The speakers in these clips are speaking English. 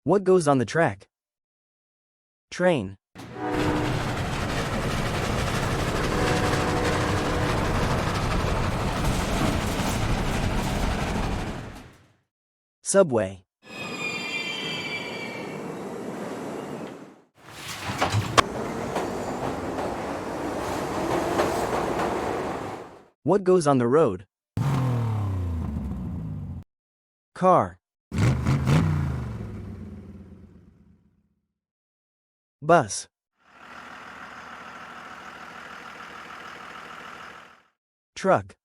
What goes on the track? Train. Subway. What goes on the road? Car. Bus. Truck.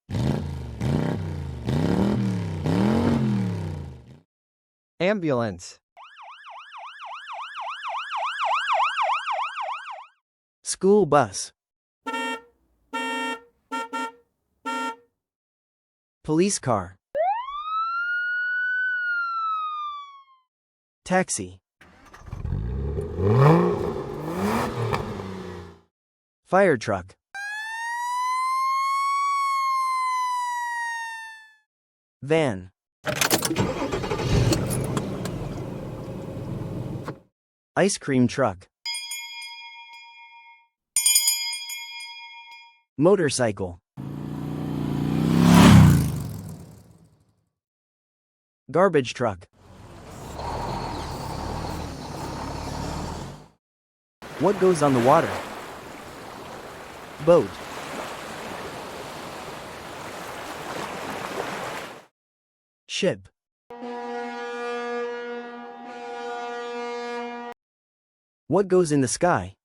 Ambulance. School bus. Police car. Taxi. Fire truck. Van. Ice cream truck. Motorcycle. Garbage truck. What goes on the water? Boat. Ship. What goes in the sky?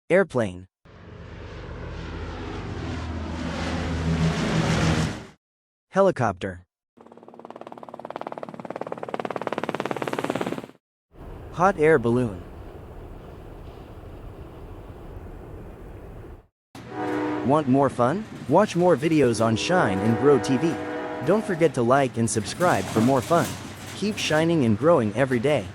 Airplane. Helicopter. Hot air balloon. Want more fun? Watch more videos on Shine and Grow TV. Don't forget to like and subscribe for more fun. Keep shining and growing every day.